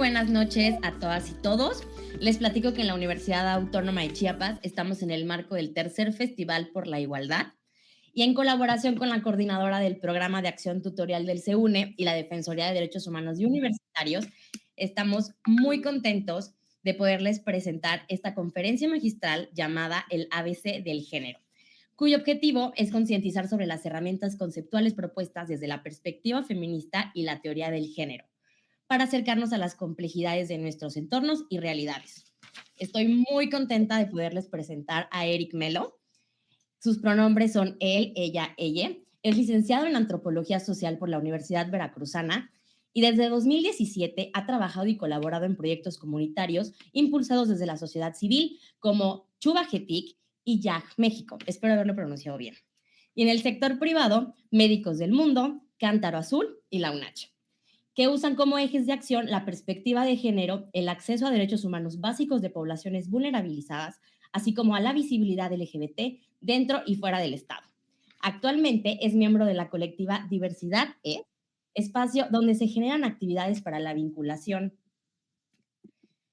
buenas noches a todas y todos. Les platico que en la Universidad Autónoma de Chiapas estamos en el marco del tercer Festival por la Igualdad y en colaboración con la coordinadora del Programa de Acción Tutorial del CUNE y la Defensoría de Derechos Humanos y Universitarios, estamos muy contentos de poderles presentar esta conferencia magistral llamada El ABC del Género, cuyo objetivo es concientizar sobre las herramientas conceptuales propuestas desde la perspectiva feminista y la teoría del género, para acercarnos a las complejidades de nuestros entornos y realidades. Estoy muy contenta de poderles presentar a Eric Melo. Sus pronombres son él, ella, ella. Es licenciado en Antropología Social por la Universidad Veracruzana y desde 2017 ha trabajado y colaborado en proyectos comunitarios impulsados desde la sociedad civil como Chuba Getic y YAG México. Espero haberlo pronunciado bien. Y en el sector privado, Médicos del Mundo, Cántaro Azul y la UNACH, que usan como ejes de acción la perspectiva de género, el acceso a derechos humanos básicos de poblaciones vulnerabilizadas, así como a la visibilidad LGBT dentro y fuera del Estado. Actualmente es miembro de la colectiva Diversidad E, espacio donde se generan actividades para la vinculación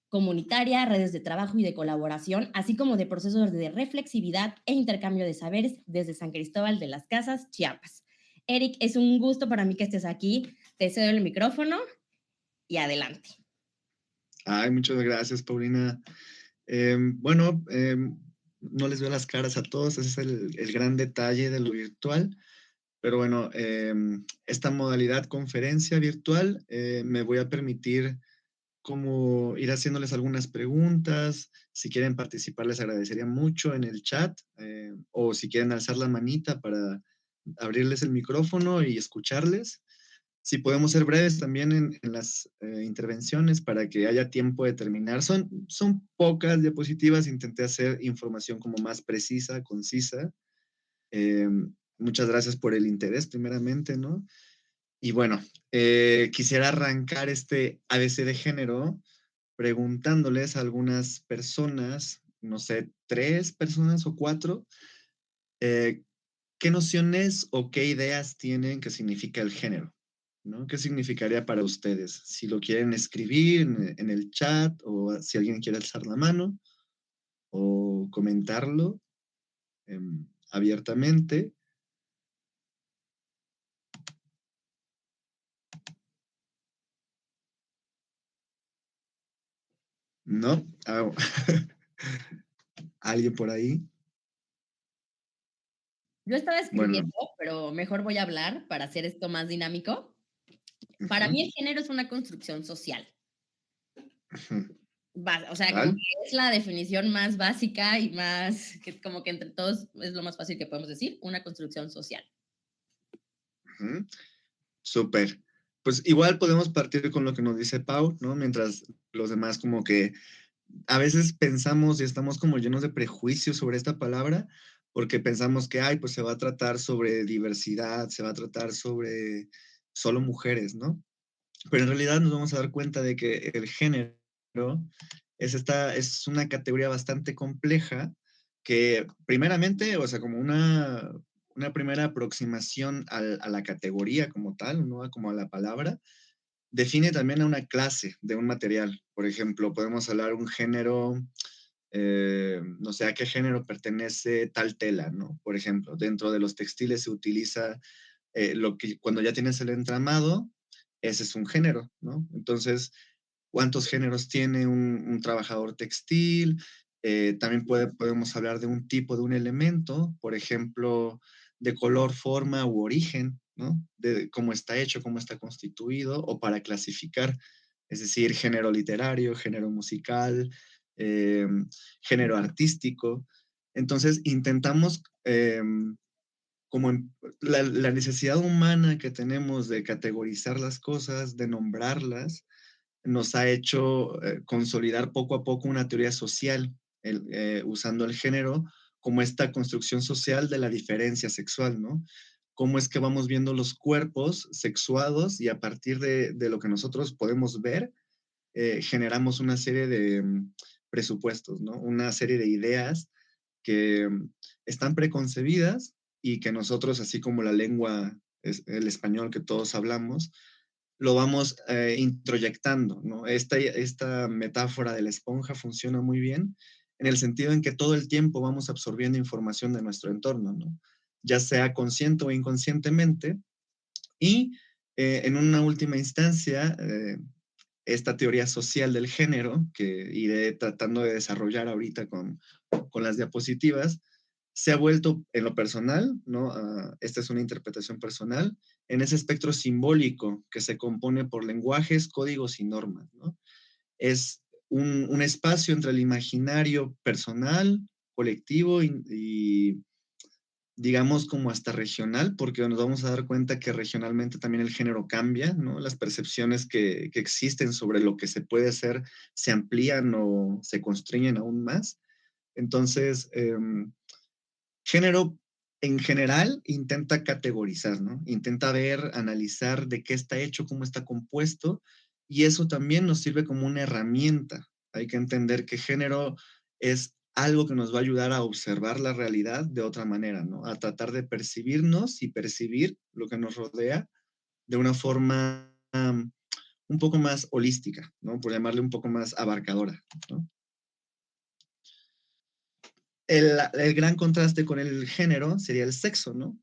comunitaria, redes de trabajo y de colaboración, así como de procesos de reflexividad e intercambio de saberes desde San Cristóbal de las Casas, Chiapas. Eric, es un gusto para mí que estés aquí. Te cedo el micrófono y adelante. Ay, muchas gracias, Paulina. Bueno, no les veo las caras a todos, ese es el gran detalle de lo virtual. Pero bueno, esta modalidad conferencia virtual me voy a permitir como ir haciéndoles algunas preguntas. Si quieren participar, les agradecería mucho en el chat, o si quieren alzar la manita para abrirles el micrófono y escucharles. Si podemos ser breves también en las intervenciones para que haya tiempo de terminar. Son pocas diapositivas, intenté hacer información como más precisa, concisa. Eh, Muchas gracias por el interés, primeramente, ¿no? Y bueno, quisiera arrancar este ABC de género preguntándoles a algunas personas, no sé, 3 personas o 4, eh, ¿qué nociones o qué ideas tienen que significa el género? ¿No? ¿Qué significaría para ustedes? Si lo quieren escribir en el chat o si alguien quiere alzar la mano o comentarlo abiertamente. ¿No? Ah, ¿alguien por ahí? Yo estaba Bueno. escribiendo, pero mejor voy a hablar para hacer esto más dinámico. Para Ujú, mí el género es una construcción social. ujú. O sea, como ¿Tal? que es la definición más básica y más, que como que entre todos es lo más fácil que podemos decir, una construcción social. Ujú. Súper. Pues igual podemos partir con lo que nos dice Pau, ¿no? Mientras los demás como que a veces pensamos y estamos como llenos de prejuicios sobre esta palabra, porque pensamos que, ay, pues se va a tratar sobre diversidad, se va a tratar sobre solo mujeres, ¿no? Pero en realidad nos vamos a dar cuenta de que el género es una categoría bastante compleja que primeramente, o sea, como una primera aproximación a la categoría como tal, ¿no? Como a la palabra, define también a una clase de un material. Por ejemplo, podemos hablar un género, no sé a qué género pertenece tal tela, ¿no? Por ejemplo, dentro de los textiles se utiliza lo que cuando ya tienes el entramado, ese es un género, ¿no? Entonces, ¿cuántos géneros tiene un trabajador textil? También podemos hablar de un tipo de un elemento, por ejemplo, de color, forma u origen, ¿no? De cómo está hecho, cómo está constituido, o para clasificar, es decir, género literario, género musical, eh, género artístico. Entonces, intentamos como la necesidad humana que tenemos de categorizar las cosas, de nombrarlas, nos ha hecho consolidar poco a poco una teoría social, usando el género como esta construcción social de la diferencia sexual, ¿no? Cómo es que vamos viendo los cuerpos sexuados y a partir de lo que nosotros podemos ver, generamos una serie de presupuestos, ¿no? Una serie de ideas que están preconcebidas y que nosotros, así como la lengua, el español que todos hablamos, lo vamos introyectando, ¿no? Esta metáfora de la esponja funciona muy bien en el sentido en que todo el tiempo vamos absorbiendo información de nuestro entorno, ¿no? Ya sea consciente o inconscientemente. Y en una última instancia, esta teoría social del género, que iré tratando de desarrollar ahorita con las diapositivas, se ha vuelto en lo personal, ¿no? Esta es una interpretación personal, en ese espectro simbólico que se compone por lenguajes, códigos y normas, ¿no? Es un espacio entre el imaginario personal, colectivo y digamos, como hasta regional, porque nos vamos a dar cuenta que regionalmente también el género cambia, ¿no? Las percepciones que existen sobre lo que se puede hacer se amplían o se constriñen aún más. Entonces, género en general intenta categorizar, ¿no? Intenta ver, analizar de qué está hecho, cómo está compuesto, y eso también nos sirve como una herramienta. Hay que entender que género es algo que nos va a ayudar a observar la realidad de otra manera, ¿no? A tratar de percibirnos y percibir lo que nos rodea de una forma un poco más holística, ¿no? Por llamarle un poco más abarcadora, ¿no? El gran contraste con el género sería el sexo, ¿no?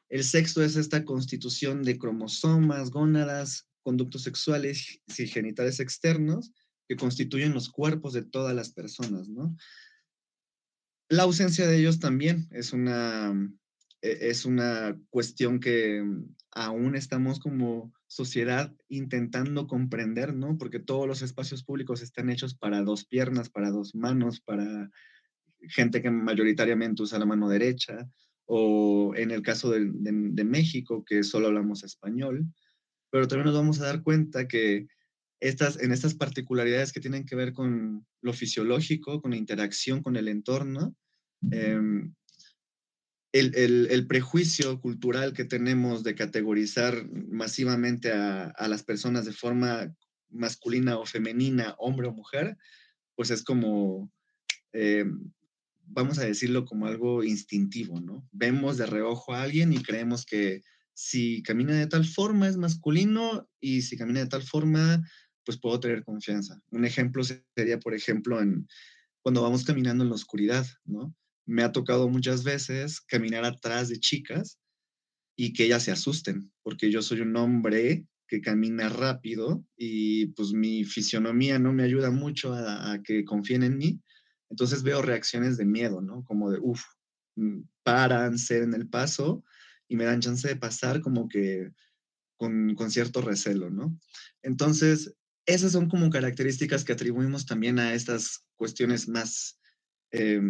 El sexo es esta constitución de cromosomas, gónadas, conductos sexuales y genitales externos que constituyen los cuerpos de todas las personas, ¿no? La ausencia de ellos también es una cuestión que aún estamos como sociedad intentando comprender, ¿no? Porque todos los espacios públicos están hechos para dos piernas, para dos manos, para gente que mayoritariamente usa la mano derecha, o en el caso de México, que solo hablamos español, pero también nos vamos a dar cuenta que en estas particularidades que tienen que ver con lo fisiológico, con la interacción con el entorno, eh, el prejuicio cultural que tenemos de categorizar masivamente a las personas de forma masculina o femenina, hombre o mujer, pues es como eh, vamos a decirlo como algo instintivo, ¿no? Vemos de reojo a alguien y creemos que si camina de tal forma es masculino y si camina de tal forma, pues puedo tener confianza. Un ejemplo sería, por ejemplo, cuando vamos caminando en la oscuridad, ¿no? Me ha tocado muchas veces caminar atrás de chicas y que ellas se asusten, porque yo soy un hombre que camina rápido y pues mi fisionomía no me ayuda mucho a que confíen en mí. Entonces veo reacciones de miedo, ¿no? Como de, uff, paran, ceden el paso y me dan chance de pasar como que con cierto recelo, ¿no? Entonces, esas son como características que atribuimos también a estas cuestiones más eh,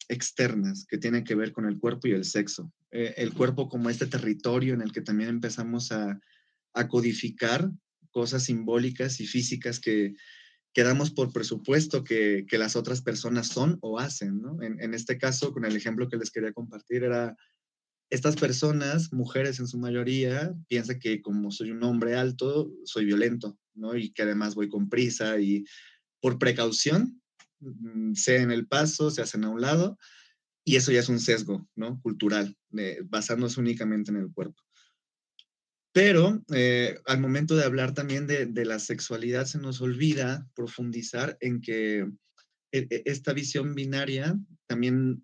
externas que tienen que ver con el cuerpo y el sexo. El cuerpo como este territorio en el que también empezamos a codificar cosas simbólicas y físicas que damos por presupuesto que las otras personas son o hacen, ¿no? En este caso, con el ejemplo que les quería compartir, era estas personas, mujeres en su mayoría, piensan que como soy un hombre alto, soy violento, ¿no? Y que además voy con prisa y por precaución, ceden el paso, se hacen a un lado, y eso ya es un sesgo, ¿no? Cultural, basándose únicamente en el cuerpo. Pero al momento de hablar también de la sexualidad, se nos olvida profundizar en que esta visión binaria también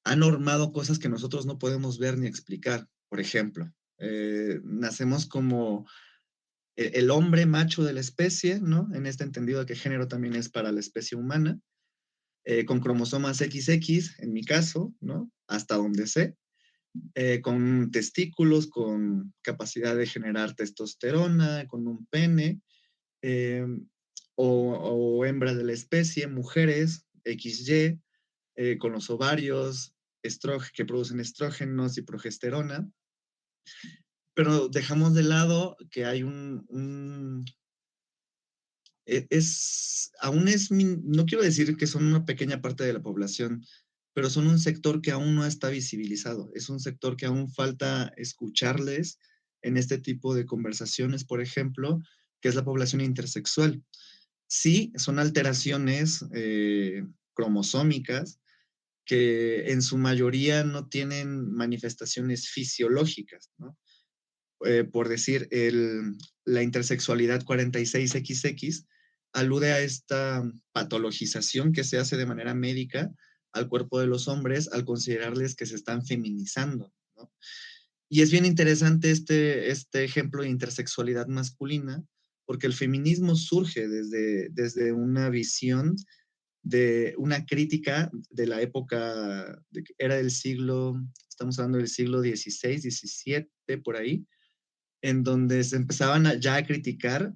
ha normado cosas que nosotros no podemos ver ni explicar. Por ejemplo, nacemos como el hombre macho de la especie, ¿no? En este entendido de que género también es para la especie humana, con cromosomas XX, en mi caso, ¿no? Hasta donde sé, con testículos, con capacidad de generar testosterona, con un pene, eh, o hembras de la especie, mujeres, XY, con los ovarios, que producen estrógenos y progesterona, pero dejamos de lado que hay aún no quiero decir que son una pequeña parte de la población, pero son un sector que aún no está visibilizado. Es un sector que aún falta escucharles en este tipo de conversaciones, por ejemplo, que es la población intersexual. Sí, son alteraciones cromosómicas que en su mayoría no tienen manifestaciones fisiológicas, ¿no? por decir, la intersexualidad 46XX alude a esta patologización que se hace de manera médica al cuerpo de los hombres al considerarles que se están feminizando, ¿no? Y es bien interesante este ejemplo de intersexualidad masculina, porque el feminismo surge desde una visión de una crítica de la época, era del siglo, estamos hablando del siglo XVI, XVII, por ahí, en donde se empezaban ya a criticar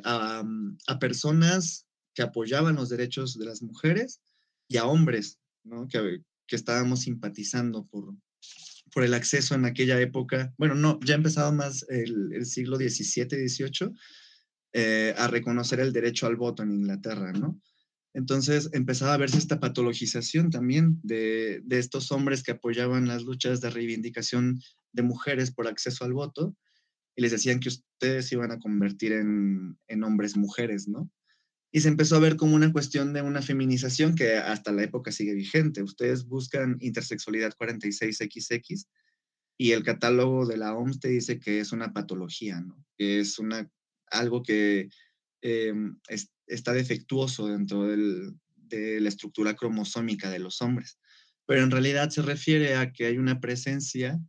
a personas que apoyaban los derechos de las mujeres y a hombres, ¿no? Que estábamos simpatizando por el acceso en aquella época. Bueno, no, ya empezaba más el siglo XVII, XVIII, a reconocer el derecho al voto en Inglaterra, ¿no? Entonces empezaba a verse esta patologización también de estos hombres que apoyaban las luchas de reivindicación de mujeres por acceso al voto y les decían que ustedes se iban a convertir en hombres mujeres, ¿no? Y se empezó a ver como una cuestión de una feminización que hasta la época sigue vigente. Ustedes buscan intersexualidad 46XX y el catálogo de la OMS te dice que es una patología, ¿no? Que es algo que está defectuoso dentro de la estructura cromosómica de los hombres. Pero en realidad se refiere a que hay una presencia,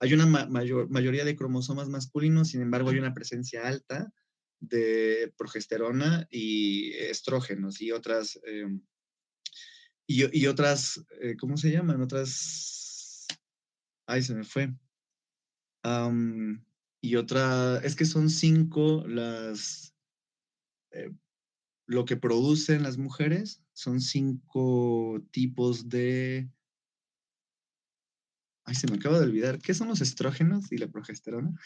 hay una mayoría de cromosomas masculinos, sin embargo hay una presencia alta de progesterona y estrógenos y otras, ¿cómo se llaman? Otras, ay, se me fue. Y otra, es que son 5 eh, lo que producen las mujeres, son 5 tipos ay, se me acaba de olvidar, ¿qué son los estrógenos y la progesterona?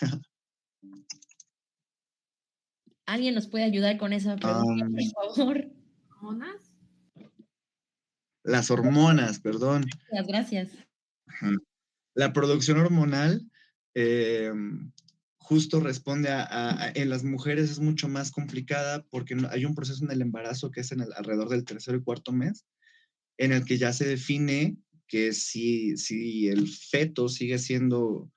¿Alguien nos puede ayudar con esa pregunta, por favor? ¿Hormonas? Las hormonas, perdón. Gracias, gracias. La producción hormonal justo responde en las mujeres es mucho más complicada porque hay un proceso en el embarazo que es alrededor del tercer y cuarto mes, en el que ya se define que si el feto sigue siendo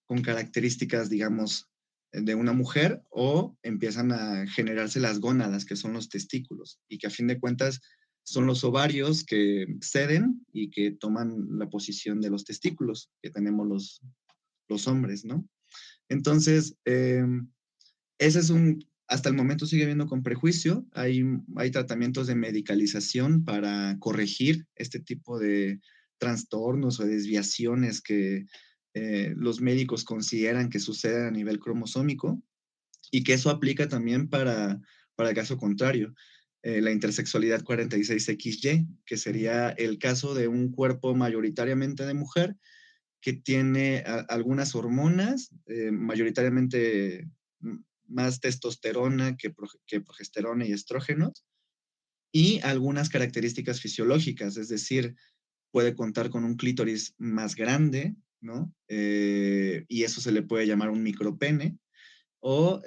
con características, digamos, de una mujer o empiezan a generarse las gónadas, que son los testículos, y que a fin de cuentas son los ovarios que ceden y que toman la posición de los testículos que tenemos los hombres, ¿no? Entonces, ese es hasta el momento sigue habiendo con prejuicio, hay tratamientos de medicalización para corregir este tipo de trastornos o desviaciones que los médicos consideran que suceden a nivel cromosómico y que eso aplica también para el caso contrario, la intersexualidad 46XY, que sería el caso de un cuerpo mayoritariamente de mujer que tiene algunas hormonas, mayoritariamente más testosterona que progesterona y estrógenos, y algunas características fisiológicas, es decir, puede contar con un clítoris más grande, ¿no? Y eso se le puede llamar un micropene, o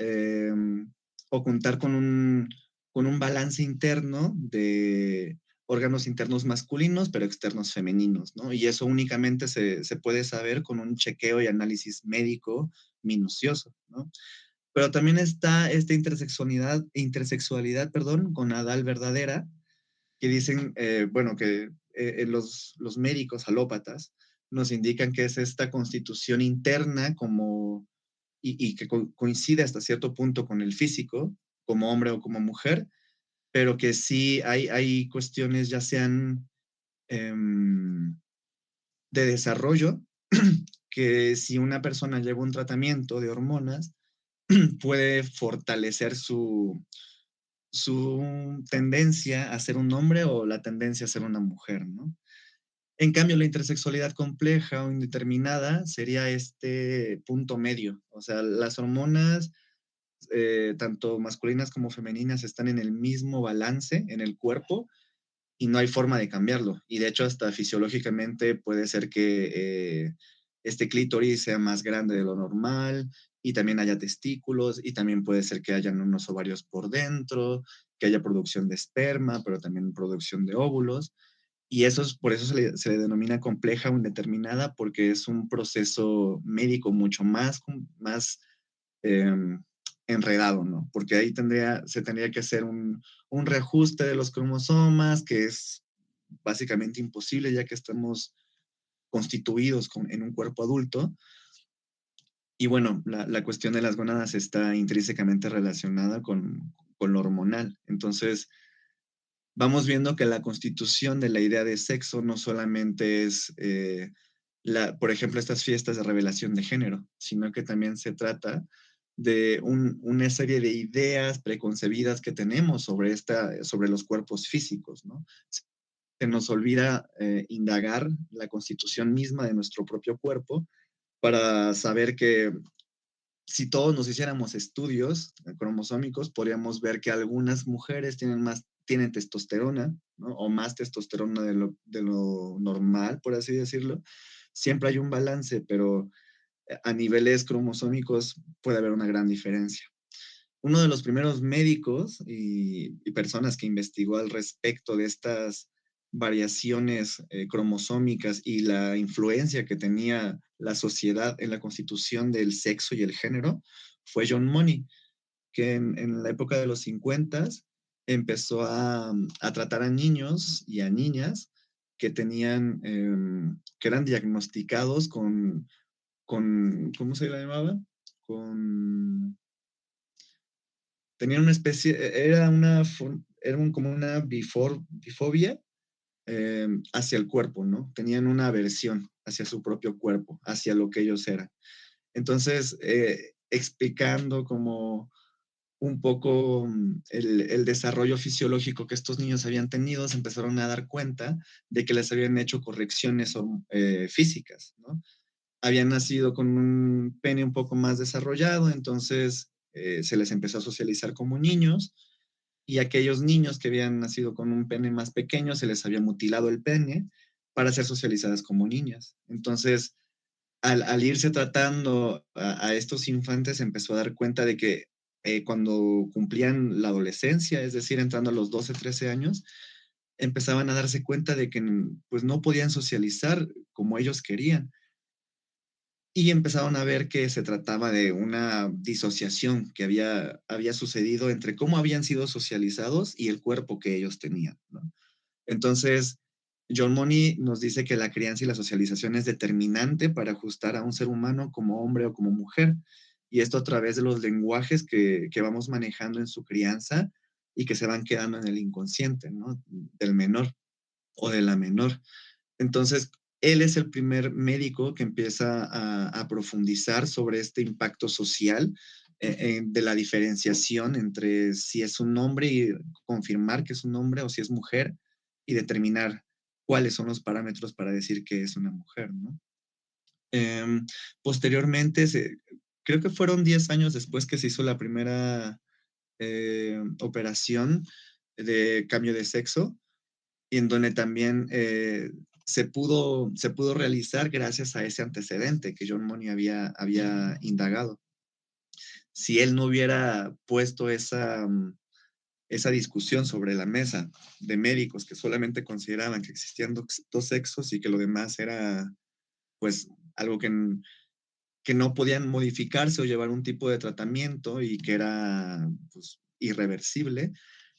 contar con un balance interno de órganos internos masculinos, pero externos femeninos, ¿no? Y eso únicamente se puede saber con un chequeo y análisis médico minucioso, ¿no? Pero también está esta intersexualidad, perdón, con Adal verdadera, que dicen, bueno, que los médicos alópatas nos indican que es esta constitución interna como, y que coincide hasta cierto punto con el físico, como hombre o como mujer, pero que sí hay cuestiones ya sean de desarrollo, que si una persona lleva un tratamiento de hormonas, puede fortalecer su tendencia a ser un hombre o la tendencia a ser una mujer, ¿no? En cambio, la intersexualidad compleja o indeterminada sería este punto medio. O sea, las hormonas, tanto masculinas como femeninas, están en el mismo balance en el cuerpo y no hay forma de cambiarlo. Y de hecho, hasta fisiológicamente puede ser que este clítoris sea más grande de lo normal y también haya testículos y también puede ser que hayan unos ovarios por dentro, que haya producción de esperma, pero también producción de óvulos. Y eso es, por eso se le denomina compleja o indeterminada, porque es un proceso médico mucho más em, enredado, ¿no? Porque ahí se tendría que hacer un reajuste de los cromosomas, que es básicamente imposible ya que estamos constituidos en un cuerpo adulto. Y bueno, la cuestión de las gónadas está intrínsecamente relacionada con lo hormonal. Entonces, vamos viendo que la constitución de la idea de sexo no solamente es, por ejemplo, estas fiestas de revelación de género, sino que también se trata de una serie de ideas preconcebidas que tenemos sobre los cuerpos físicos, ¿no? Se nos olvida indagar la constitución misma de nuestro propio cuerpo para saber que si todos nos hiciéramos estudios cromosómicos, podríamos ver que algunas mujeres tienen testosterona, ¿no? O más testosterona de lo normal, por así decirlo. Siempre hay un balance, pero a niveles cromosómicos puede haber una gran diferencia. Uno de los primeros médicos y personas que investigó al respecto de estas variaciones cromosómicas y la influencia que tenía la sociedad en la constitución del sexo y el género fue John Money, que en la época de los 50 empezó a tratar a niños y a niñas que que eran diagnosticados ¿cómo se le llamaba? Tenían una especie, como una bifobia hacia el cuerpo, ¿no? Tenían una aversión hacia su propio cuerpo, hacia lo que ellos eran. Entonces, explicando como un poco el desarrollo fisiológico que estos niños habían tenido, se empezaron a dar cuenta de que les habían hecho correcciones físicas, ¿no? Habían nacido con un pene un poco más desarrollado, entonces se les empezó a socializar como niños, y aquellos niños que habían nacido con un pene más pequeño se les había mutilado el pene para ser socializadas como niñas. Entonces, al irse tratando a estos infantes, se empezó a dar cuenta de que cuando cumplían la adolescencia, es decir, entrando a los 12, 13 años, empezaban a darse cuenta de que pues no podían socializar como ellos querían y empezaron a ver que se trataba de una disociación que había sucedido entre cómo habían sido socializados y el cuerpo que ellos tenían, ¿no? Entonces, John Money nos dice que la crianza y la socialización es determinante para ajustar a un ser humano como hombre o como mujer, y esto a través de los lenguajes que vamos manejando en su crianza y que se van quedando en el inconsciente, ¿no? Del menor o de la menor. Entonces, él es el primer médico que empieza a profundizar sobre este impacto social de la diferenciación entre si es un hombre y confirmar que es un hombre o si es mujer y determinar cuáles son los parámetros para decir que es una mujer, ¿no? Posteriormente, creo que fueron 10 años después que se hizo la primera operación de cambio de sexo, y en donde también se pudo realizar gracias a ese antecedente que John Money había indagado. Si él no hubiera puesto esa discusión sobre la mesa de médicos que solamente consideraban que existían dos sexos y que lo demás era pues algo que no podían modificarse o llevar un tipo de tratamiento y que era pues, irreversible,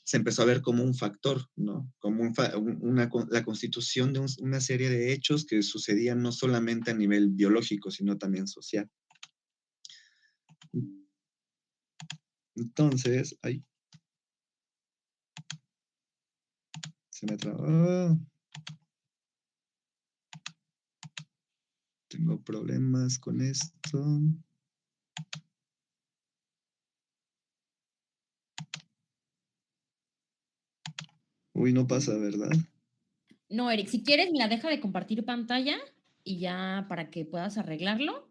se empezó a ver como un factor, ¿no? Como la constitución de una serie de hechos que sucedían no solamente a nivel biológico, sino también social. Entonces, ay, se me trabó. Tengo problemas con esto. Uy, no pasa, ¿verdad? No, Eric, si quieres, mira, deja de compartir pantalla y ya para que puedas arreglarlo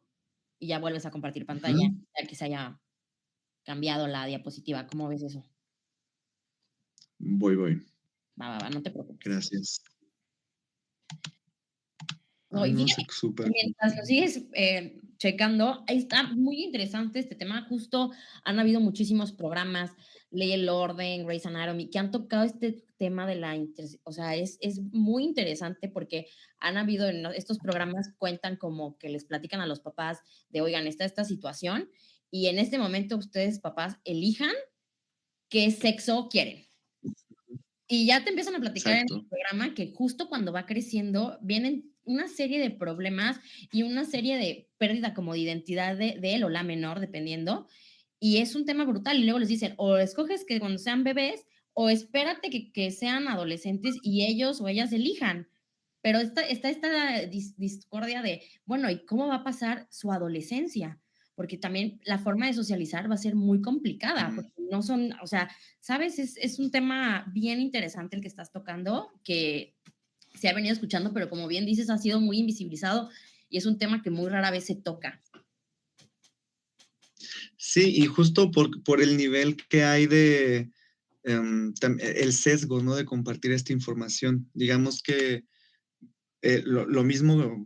y ya vuelves a compartir pantalla, Ujú. ya que se haya cambiado la diapositiva. ¿Cómo ves eso? Voy. Va, no te preocupes. Gracias. No, Ah, y no, fíjate, súper. mientras lo sigues checando, está muy interesante este tema. Justo han habido muchísimos programas. Ley el Orden, Grey's Anatomy, que han tocado este tema de o sea, es muy interesante porque han habido, estos programas cuentan como que les platican a los papás de, oigan, está esta situación y en este momento ustedes, papás, elijan qué sexo quieren. Y ya te empiezan a platicar en Exacto. el programa que justo cuando va creciendo vienen una serie de problemas y una serie de pérdida como de identidad de él o la menor, dependiendo, y es un tema brutal. Y luego les dicen, o escoges que cuando sean bebés, o espérate que sean adolescentes y ellos o ellas elijan. Pero está esta discordia de, bueno, ¿y cómo va a pasar su adolescencia? Porque también la forma de socializar va a ser muy complicada, Mm. porque no son, o sea, ¿sabes? Es un tema bien interesante el que estás tocando, que se ha venido escuchando, pero como bien dices, ha sido muy invisibilizado y es un tema que muy rara vez se toca. Sí, y justo por el nivel que hay de el sesgo, ¿no? De compartir esta información. Digamos que lo mismo,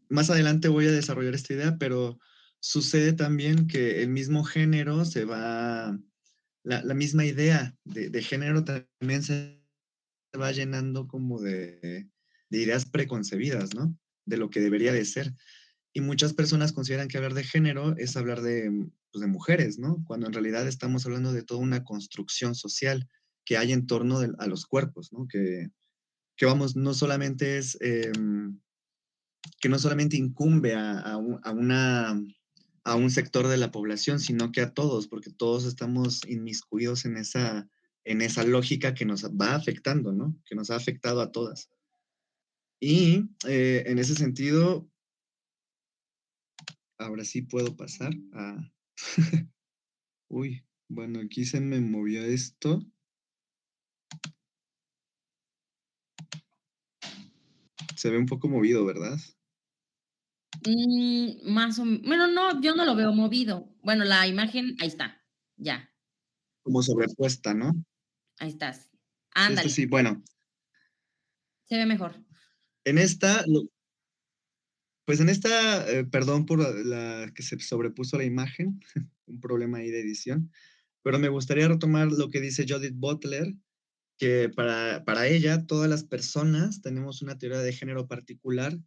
más adelante voy a desarrollar esta idea, pero sucede también que el mismo género se va, la misma idea de género también se va llenando como de ideas preconcebidas, ¿no? De lo que debería de ser. Y muchas personas consideran que hablar de género es hablar pues, de mujeres, ¿no? Cuando en realidad estamos hablando de toda una construcción social que hay en torno a los cuerpos, ¿no? Que vamos, no solamente es, que no solamente incumbe a un sector de la población, sino que a todos, porque todos estamos inmiscuidos en esa lógica que nos va afectando, ¿no? Que nos ha afectado a todas. Y en ese sentido, ahora sí puedo pasar a... Uy, bueno, aquí se me movió esto. Se ve un poco movido, ¿verdad? Más o menos, bueno, no, yo no lo veo movido. Bueno, la imagen, ahí está, ya, Como sobrepuesta, ¿no? ahí estás. Sí, este Ándale, sí. Bueno, se ve mejor. en esta, pues en esta, perdón por la que se sobrepuso la imagen, un problema ahí de edición, pero me gustaría retomar lo que dice Judith Butler, que para ella todas las personas tenemos una teoría de género particular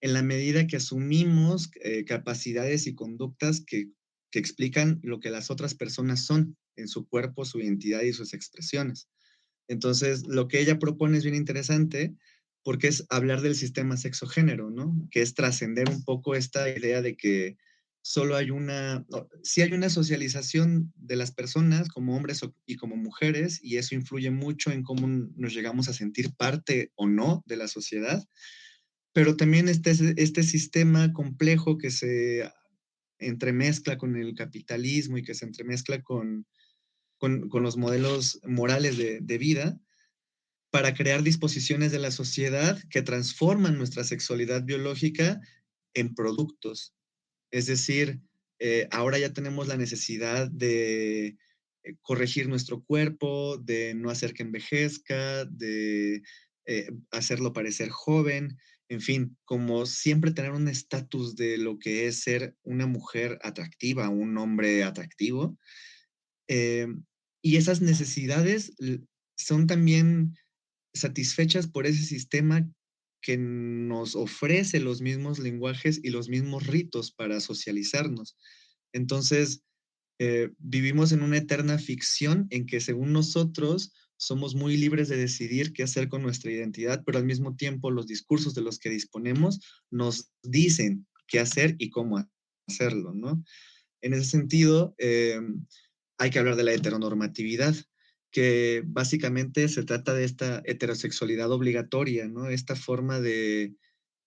en la medida que asumimos capacidades y conductas que explican lo que las otras personas son en su cuerpo, su identidad y sus expresiones. Entonces, lo que ella propone es bien interesante porque es hablar del sistema sexo-género, ¿no? Que es trascender un poco esta idea de que solo hay sí hay una socialización de las personas como hombres y como mujeres, y eso influye mucho en cómo nos llegamos a sentir parte o no de la sociedad, pero también este sistema complejo que se entremezcla con el capitalismo y que se entremezcla con los modelos morales de vida, para crear disposiciones de la sociedad que transforman nuestra sexualidad biológica en productos. Es decir, ahora ya tenemos la necesidad de corregir nuestro cuerpo, de no hacer que envejezca, de hacerlo parecer joven, en fin, como siempre tener un estatus de lo que es ser una mujer atractiva, un hombre atractivo. Eh, y esas necesidades son también satisfechas por ese sistema que nos ofrece los mismos lenguajes y los mismos ritos para socializarnos. Entonces, vivimos en una eterna ficción en que según nosotros somos muy libres de decidir qué hacer con nuestra identidad, pero al mismo tiempo los discursos de los que disponemos nos dicen qué hacer y cómo hacerlo, ¿no? En ese sentido, hay que hablar de la heteronormatividad, que básicamente se trata de esta heterosexualidad obligatoria, ¿no? Esta forma de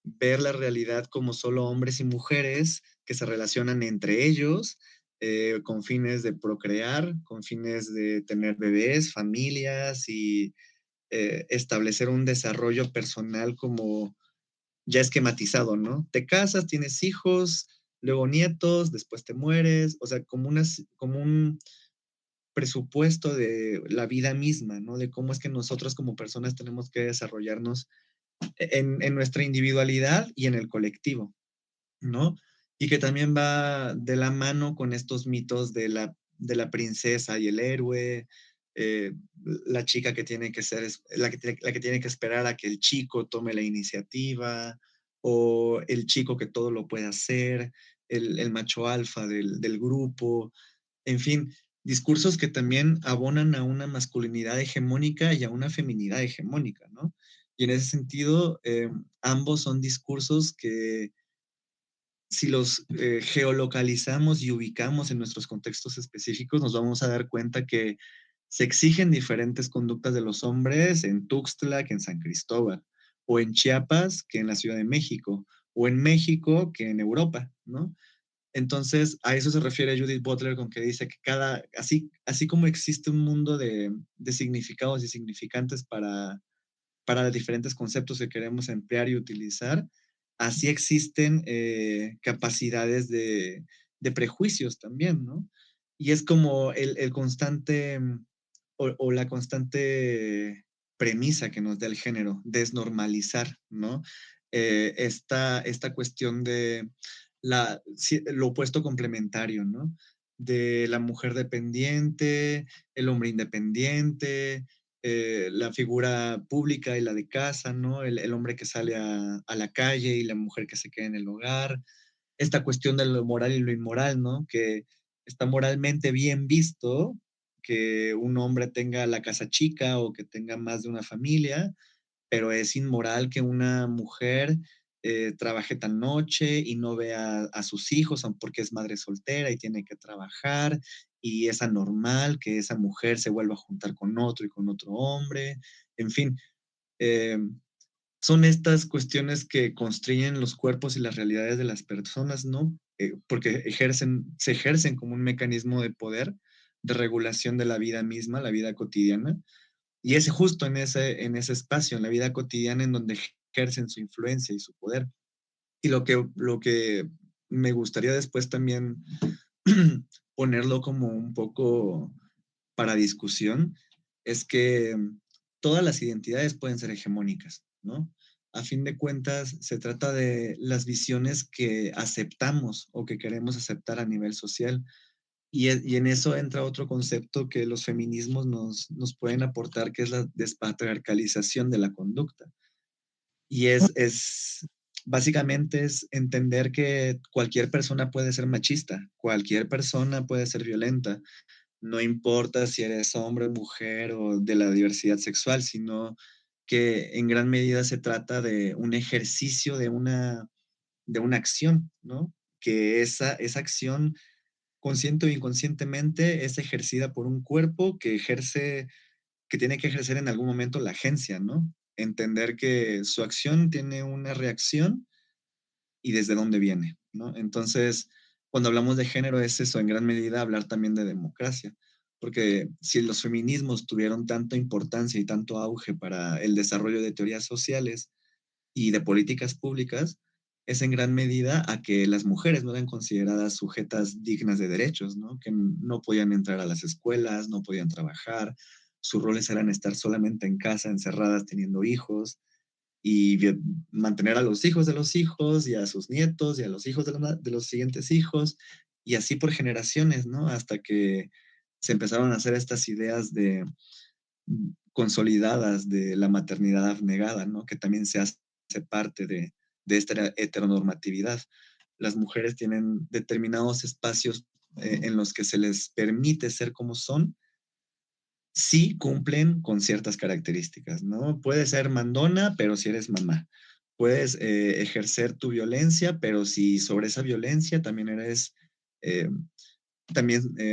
ver la realidad como solo hombres y mujeres que se relacionan entre ellos con fines de procrear, con fines de tener bebés, familias y establecer un desarrollo personal como ya esquematizado, ¿no? Te casas, tienes hijos, luego nietos, después te mueres, o sea, como un presupuesto de la vida misma, ¿no? De cómo es que nosotros como personas tenemos que desarrollarnos en nuestra individualidad y en el colectivo, ¿no? Y que también va de la mano con estos mitos de la princesa y el héroe, eh, la chica que tiene que ser, la que tiene que esperar a que el chico tome la iniciativa, o el chico que todo lo puede hacer, el macho alfa del grupo, en fin, discursos que también abonan a una masculinidad hegemónica y a una feminidad hegemónica, ¿no? Y en ese sentido, ambos son discursos que si los geolocalizamos y ubicamos en nuestros contextos específicos, nos vamos a dar cuenta que se exigen diferentes conductas de los hombres en Tuxtla que en San Cristóbal, o en Chiapas que en la Ciudad de México, o en México que en Europa, ¿no? Entonces, a eso se refiere Judith Butler con que dice que así como existe un mundo de significados y significantes para diferentes conceptos que queremos emplear y utilizar, así existen capacidades de prejuicios también, ¿no? Y es como el constante o la constante premisa que nos da el género, desnormalizar, ¿no? Esta cuestión de lo opuesto complementario, ¿no? De la mujer dependiente, el hombre independiente, la figura pública y la de casa, ¿no? El hombre que sale a la calle y la mujer que se queda en el hogar. Esta cuestión de lo moral y lo inmoral, ¿no? Que está moralmente bien visto que un hombre tenga la casa chica o que tenga más de una familia, pero es inmoral que una mujer trabaje tan noche y no vea a sus hijos porque es madre soltera y tiene que trabajar, y es anormal que esa mujer se vuelva a juntar con otro y con otro hombre. En fin, eh, son estas cuestiones que constriñen los cuerpos y las realidades de las personas, ¿no? Porque se ejercen como un mecanismo de poder, de regulación de la vida misma, la vida cotidiana, y es justo en ese espacio, en la vida cotidiana, en donde ejercen su influencia y su poder. Y lo que me gustaría después también ponerlo como un poco para discusión es que todas las identidades pueden ser hegemónicas, ¿no? A fin de cuentas, se trata de las visiones que aceptamos o que queremos aceptar a nivel social. Y en eso entra otro concepto que los feminismos nos pueden aportar, que es la despatriarcalización de la conducta. Y básicamente es entender que cualquier persona puede ser machista, cualquier persona puede ser violenta, no importa si eres hombre, mujer o de la diversidad sexual, sino que en gran medida se trata de un ejercicio de una acción, ¿no? Que esa acción consciente o inconscientemente es ejercida por un cuerpo que tiene que ejercer en algún momento la agencia, ¿no? Entender que su acción tiene una reacción y desde dónde viene, ¿no? Entonces, cuando hablamos de género es eso, en gran medida hablar también de democracia, porque si los feminismos tuvieron tanta importancia y tanto auge para el desarrollo de teorías sociales y de políticas públicas, es en gran medida a que las mujeres no eran consideradas sujetas dignas de derechos, ¿no? Que no podían entrar a las escuelas, no podían trabajar, sus roles eran estar solamente en casa, encerradas, teniendo hijos, y mantener a los hijos de los hijos y a sus nietos y a los hijos de los siguientes hijos, y así por generaciones, ¿no? Hasta que se empezaron a hacer estas ideas de consolidadas de la maternidad abnegada, ¿no? Que también se hace parte de esta heteronormatividad. Las mujeres tienen determinados espacios en los que se les permite ser como son, sí cumplen con ciertas características, ¿no? Puedes ser mandona, pero si eres mamá. Puedes ejercer tu violencia, pero si sobre esa violencia también eh,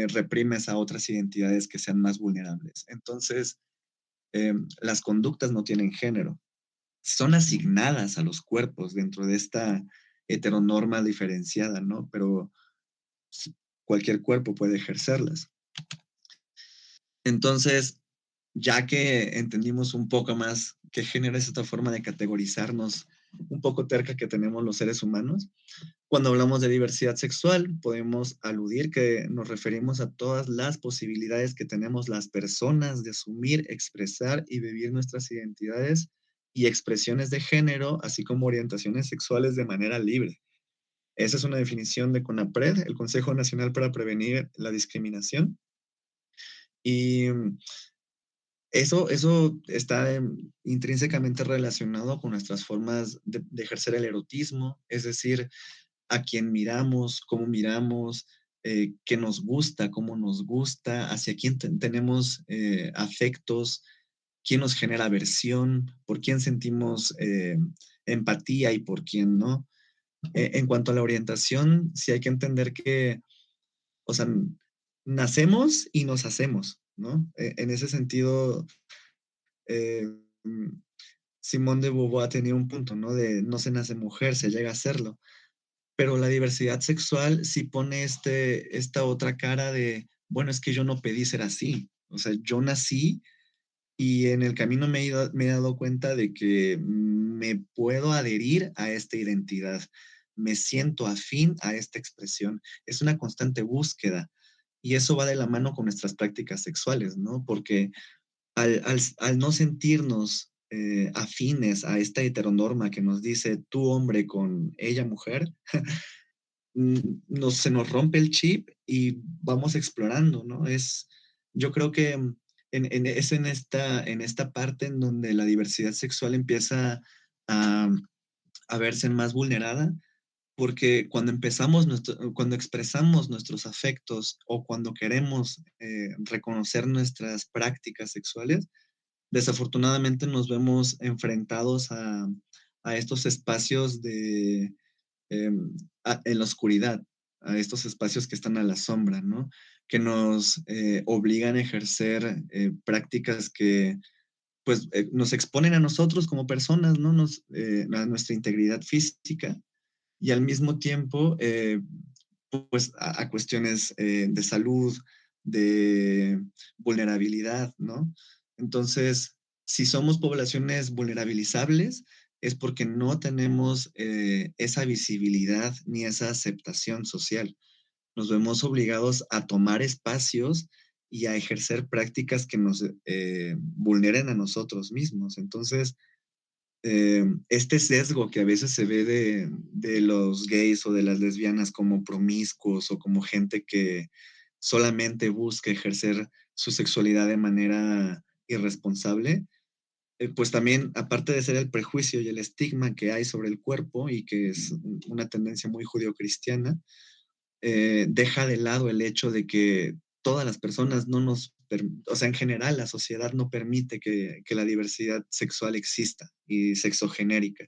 reprimes a otras identidades que sean más vulnerables. Entonces, las conductas no tienen género, son asignadas a los cuerpos dentro de esta heteronorma diferenciada, ¿no? Pero cualquier cuerpo puede ejercerlas. Entonces, ya que entendimos un poco más qué género es esta forma de categorizarnos un poco terca que tenemos los seres humanos, cuando hablamos de diversidad sexual, podemos aludir que nos referimos a todas las posibilidades que tenemos las personas de asumir, expresar y vivir nuestras identidades y expresiones de género, así como orientaciones sexuales de manera libre. Esa es una definición de CONAPRED, el Consejo Nacional para Prevenir la Discriminación. Y eso está intrínsecamente relacionado con nuestras formas de ejercer el erotismo, es decir, a quién miramos, qué nos gusta, cómo nos gusta, hacia quién tenemos afectos, quién nos genera aversión, por quién sentimos empatía y por quién no. En cuanto a la orientación, sí hay que entender que, o sea, nacemos y nos hacemos, ¿no? En ese sentido, eh, mm, Simone de Beauvoir tenía un punto, ¿no? De no se nace mujer, se llega a serlo. Pero la diversidad sexual sí pone esta otra cara de, bueno, es que yo no pedí ser así. O sea, yo nací y en el camino me he dado cuenta de que me puedo adherir a esta identidad, me siento afín a esta expresión. Es una constante búsqueda y eso va de la mano con nuestras prácticas sexuales, ¿no? Porque al no sentirnos afines a esta heteronorma que nos dice tú hombre con ella mujer, se nos rompe el chip y vamos explorando, ¿no? Yo creo que es en esta parte en donde la diversidad sexual empieza a, a verse más vulnerada, porque cuando expresamos nuestros afectos o cuando queremos reconocer nuestras prácticas sexuales, desafortunadamente nos vemos enfrentados a estos espacios em, en la oscuridad, a estos espacios que están a la sombra, ¿no? Que nos obligan a ejercer prácticas que pues nos exponen a nosotros como personas, ¿no? A nuestra integridad física y al mismo tiempo pues a cuestiones de salud, de vulnerabilidad, ¿no? Entonces, si somos poblaciones vulnerabilizables, es porque no tenemos esa visibilidad ni esa aceptación social. Nos vemos obligados a tomar espacios y a ejercer prácticas que nos vulneren a nosotros mismos. Entonces, este sesgo que a veces se ve de los gays o de las lesbianas como promiscuos o como gente que solamente busca ejercer su sexualidad de manera irresponsable, pues también, aparte de ser el prejuicio y el estigma que hay sobre el cuerpo y que es una tendencia muy judio-cristiana, deja de lado el hecho de que todas las personas no o sea, en general la sociedad no permite que la diversidad sexual exista y sexogenérica.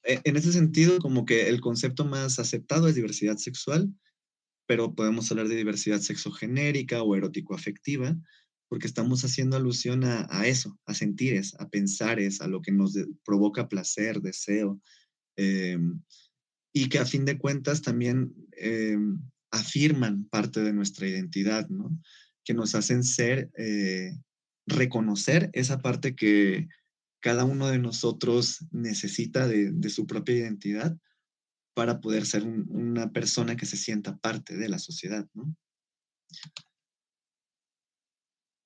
En ese sentido, como que el concepto más aceptado es diversidad sexual, pero podemos hablar de diversidad sexogenérica o erótico-afectiva, porque estamos haciendo alusión a eso, a sentires, a pensares, a lo que nos provoca placer, deseo, eh, y que a fin de cuentas también afirman parte de nuestra identidad, ¿no? Que nos hacen reconocer esa parte que cada uno de nosotros necesita de su propia identidad para poder ser una persona que se sienta parte de la sociedad, ¿no?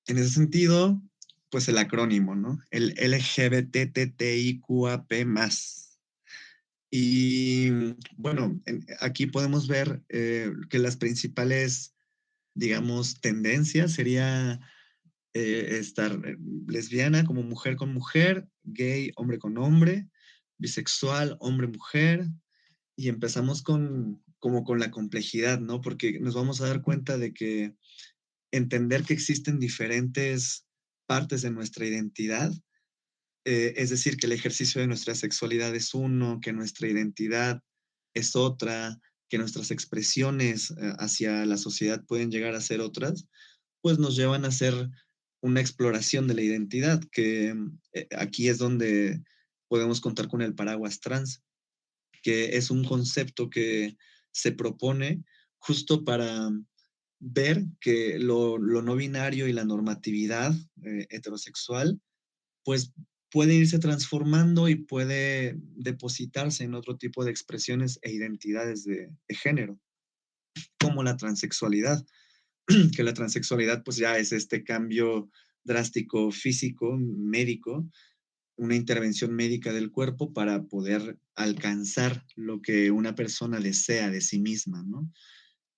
En ese sentido, pues el acrónimo, ¿no? El LGBTTIQAP+. Y bueno, aquí podemos ver que las principales, digamos, tendencias sería estar lesbiana como mujer con mujer, gay, hombre con hombre, bisexual, hombre-mujer, y empezamos como con la complejidad, ¿no? Porque nos vamos a dar cuenta de que entender que existen diferentes partes de nuestra identidad, es decir, que el ejercicio de nuestra sexualidad es uno, que nuestra identidad es otra, que nuestras expresiones hacia la sociedad pueden llegar a ser otras, pues nos llevan a hacer una exploración de la identidad, que aquí es donde podemos contar con el paraguas trans, que es un concepto que se propone justo para ver que lo no binario y la normatividad heterosexual, pues puede irse transformando y puede depositarse en otro tipo de expresiones e identidades de género, como la transexualidad, que la transexualidad pues ya es este cambio drástico físico, médico, una intervención médica del cuerpo para poder alcanzar lo que una persona desea de sí misma, ¿no?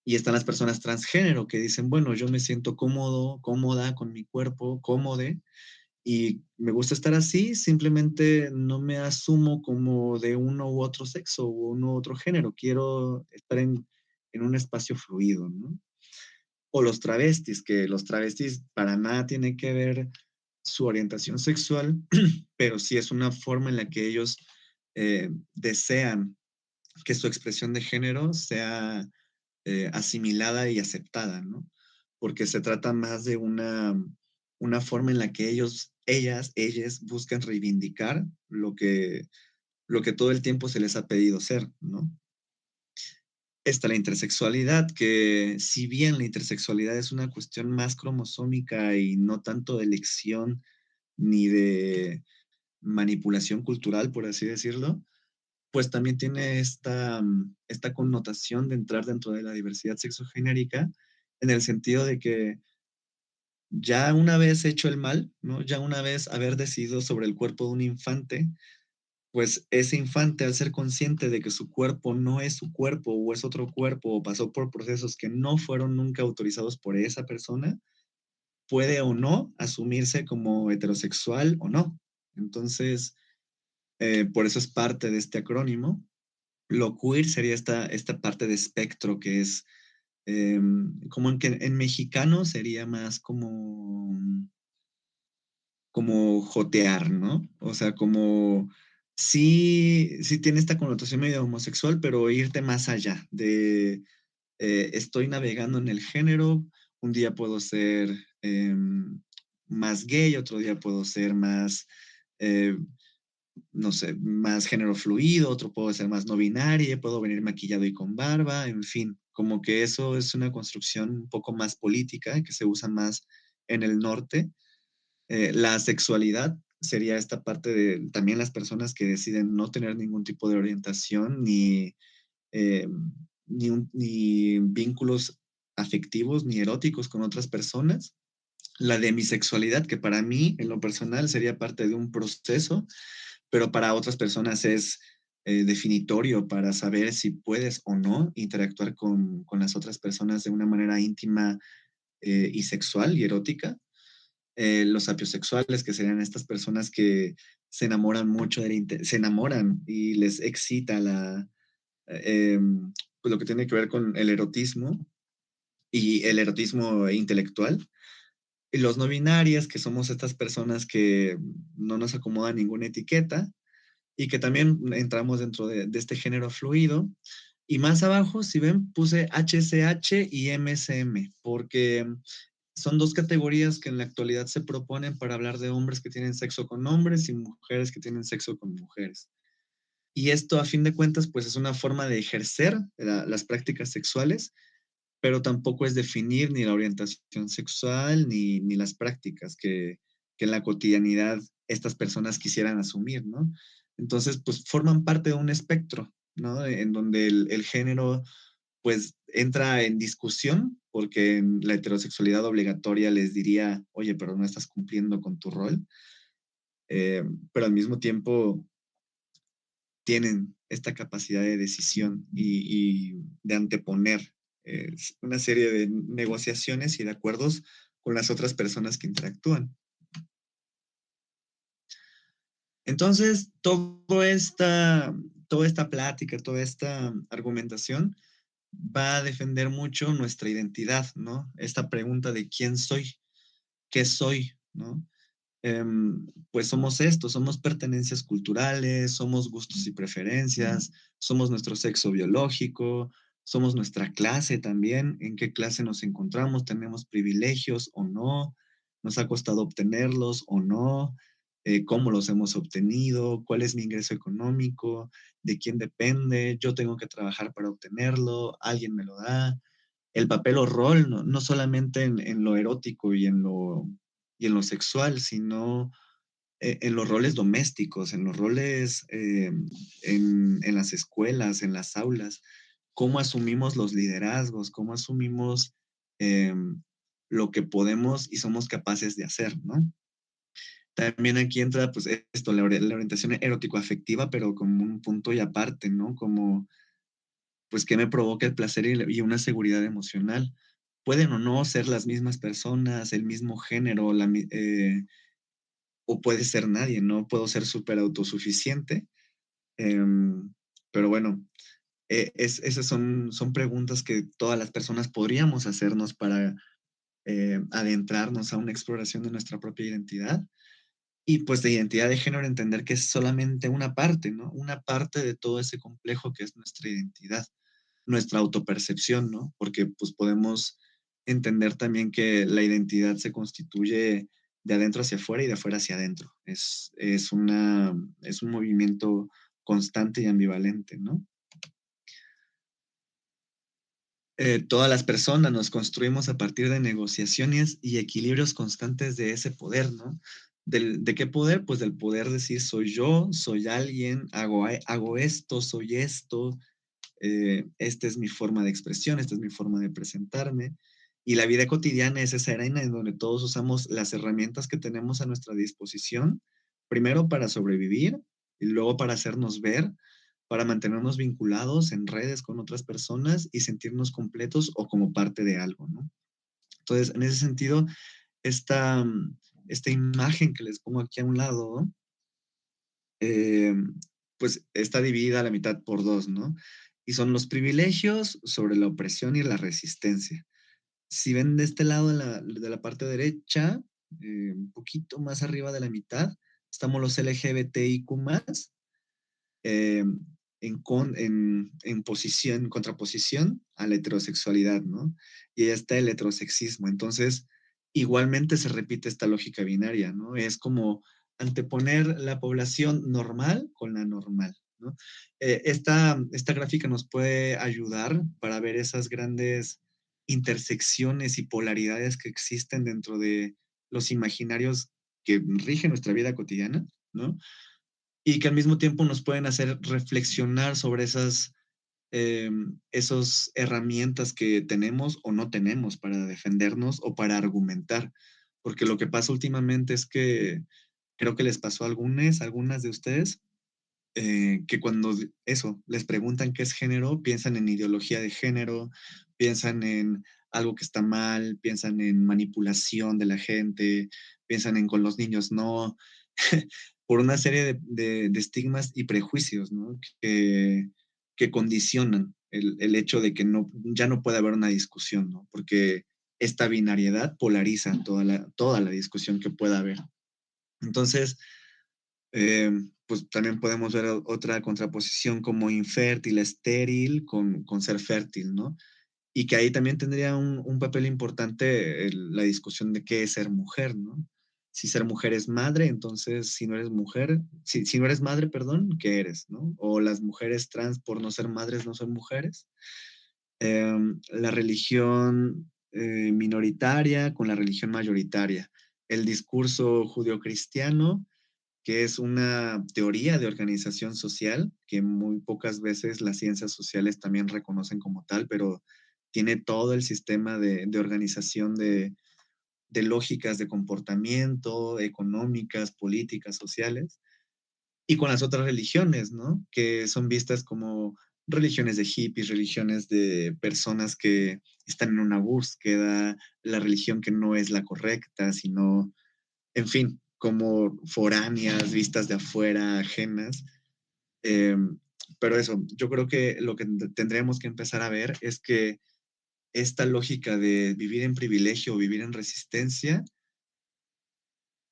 Y están las personas transgénero que dicen, bueno, yo me siento cómodo, cómoda con mi cuerpo, cómode, y me gusta estar así, simplemente no me asumo como de uno u otro sexo o uno u otro género, quiero estar en un espacio fluido, ¿no? O los travestis, que los travestis para nada tiene que ver su orientación sexual, pero sí es una forma en la que ellos desean que su expresión de género sea asimilada y aceptada, ¿no? Porque se trata más de una forma en la que ellas buscan reivindicar lo que todo el tiempo se les ha pedido ser, ¿no? Está la intersexualidad, que si bien la intersexualidad es una cuestión más cromosómica y no tanto de elección ni de manipulación cultural, por así decirlo, pues también tiene esta connotación de entrar dentro de la diversidad sexogenérica, en el sentido de que ya una vez hecho el mal, ¿no? Ya una vez haber decidido sobre el cuerpo de un infante, pues ese infante, al ser consciente de que su cuerpo no es su cuerpo o es otro cuerpo o pasó por procesos que no fueron nunca autorizados por esa persona, puede o no asumirse como heterosexual o no. Entonces, por eso es parte de este acrónimo. Lo queer sería esta parte de espectro que es como en mexicano sería más como jotear, ¿no? O sea, como sí tiene esta connotación medio homosexual, pero irte más allá de estoy navegando en el género, un día puedo ser más gay, otro día puedo ser más, eh, no sé, más género fluido, otro puedo ser más no binario, puedo venir maquillado y con barba, en fin, como que eso es una construcción un poco más política que se usa más en el norte. La sexualidad sería esta parte de también las personas que deciden no tener ningún tipo de orientación eh, ni vínculos afectivos ni eróticos con otras personas. La demisexualidad, que para mí, en lo personal, sería parte de un proceso, pero para otras personas es definitorio para saber si puedes o no interactuar con las otras personas de una manera íntima y sexual y erótica. Los apiosexuales, que serían estas personas que se enamoran mucho, se enamoran y les excita pues lo que tiene que ver con el erotismo y el erotismo intelectual. Y los no binarias, que somos estas personas que no nos acomoda ninguna etiqueta y que también entramos dentro de este género fluido. Y más abajo, si ven, puse HCH y MSM, porque son dos categorías que en la actualidad se proponen para hablar de hombres que tienen sexo con hombres y mujeres que tienen sexo con mujeres. Y esto, a fin de cuentas, pues es una forma de ejercer las prácticas sexuales, pero tampoco es definir ni la orientación sexual ni las prácticas que en la cotidianidad estas personas quisieran asumir, ¿no? Entonces, pues forman parte de un espectro, ¿no? En donde el género, pues, entra en discusión, porque en la heterosexualidad obligatoria les diría, oye, pero no estás cumpliendo con tu rol, pero al mismo tiempo tienen esta capacidad de decisión y de anteponer una serie de negociaciones y de acuerdos con las otras personas que interactúan. Entonces, toda esta plática, toda esta argumentación va a defender mucho nuestra identidad, ¿no? Esta pregunta de quién soy, qué soy, ¿no? Pues somos esto, somos pertenencias culturales, somos gustos y preferencias, somos nuestro sexo biológico, somos nuestra clase también, en qué clase nos encontramos, tenemos privilegios o no, nos ha costado obtenerlos o no, cómo los hemos obtenido, cuál es mi ingreso económico, de quién depende, yo tengo que trabajar para obtenerlo, alguien me lo da, el papel o rol, no solamente en lo erótico y en lo sexual, sino en los roles domésticos, en los roles en las escuelas, en las aulas, cómo asumimos los liderazgos, cómo asumimos eh, lo que podemos y somos capaces de hacer, ¿no? También aquí entra, pues, esto, la orientación erótico-afectiva, pero como un punto y aparte, ¿no? Como, pues, ¿qué me provoca el placer y una seguridad emocional? Pueden o no ser las mismas personas, el mismo género, o puede ser nadie, ¿no? Puedo ser súper autosuficiente, em, pero bueno, esas son preguntas que todas las personas podríamos hacernos para adentrarnos a una exploración de nuestra propia identidad. Y pues de identidad de género entender que es solamente una parte, ¿no? Una parte de todo ese complejo que es nuestra identidad, nuestra autopercepción, ¿no? Porque pues podemos entender también que la identidad se constituye de adentro hacia afuera y de afuera hacia adentro. Es un movimiento constante y ambivalente, ¿no? Todas las personas nos construimos a partir de negociaciones y equilibrios constantes de ese poder, ¿no? ¿De qué poder? Pues del poder decir soy yo, soy alguien, hago esto, soy esto, esta es mi forma de expresión, esta es mi forma de presentarme. Y la vida cotidiana es esa arena en donde todos usamos las herramientas que tenemos a nuestra disposición, primero para sobrevivir y luego para hacernos ver, para mantenernos vinculados en redes con otras personas y sentirnos completos o como parte de algo, ¿no? Entonces, en ese sentido, esta, esta imagen que les pongo aquí a un lado, eh, pues está dividida a la mitad por dos, ¿no? Y son los privilegios sobre la opresión y la resistencia. Si ven de este lado de la parte derecha, un poquito más arriba de la mitad, estamos los LGBTIQ+, eh, en contraposición a la heterosexualidad, ¿no? Y ahí está el heterosexismo. Entonces, igualmente se repite esta lógica binaria, ¿no? Es como anteponer la población normal con la normal, ¿no? Esta gráfica nos puede ayudar para ver esas grandes intersecciones y polaridades que existen dentro de los imaginarios que rigen nuestra vida cotidiana, ¿no? Y que al mismo tiempo nos pueden hacer reflexionar sobre esas herramientas que tenemos o no tenemos para defendernos o para argumentar. Porque lo que pasa últimamente es que creo que les pasó a algunas de ustedes, que cuando eso, les preguntan qué es género, piensan en ideología de género, piensan en algo que está mal, piensan en manipulación de la gente, piensan en con los niños no, por una serie de estigmas y prejuicios, ¿no? Que condicionan el hecho de que no, ya no puede haber una discusión, ¿no? Porque esta binariedad polariza toda la discusión que pueda haber. Entonces, pues también podemos ver otra contraposición como infértil, estéril, con ser fértil, ¿no? Y que ahí también tendría un papel importante la discusión de qué es ser mujer, ¿no? Si ser mujer es madre, entonces si no eres mujer, si no eres madre, perdón, ¿qué eres, no? O las mujeres trans por no ser madres no son mujeres. La religión minoritaria con la religión mayoritaria. El discurso judeocristiano, que es una teoría de organización social que muy pocas veces las ciencias sociales también reconocen como tal, pero tiene todo el sistema de organización de lógicas de comportamiento, económicas, políticas, sociales, y con las otras religiones, ¿no? Que son vistas como religiones de hippies, religiones de personas que están en una búsqueda, la religión que no es la correcta, sino, en fin, como foráneas, vistas de afuera, ajenas. Eh, pero eso, yo creo que lo que tendremos que empezar a ver es que esta lógica de vivir en privilegio o vivir en resistencia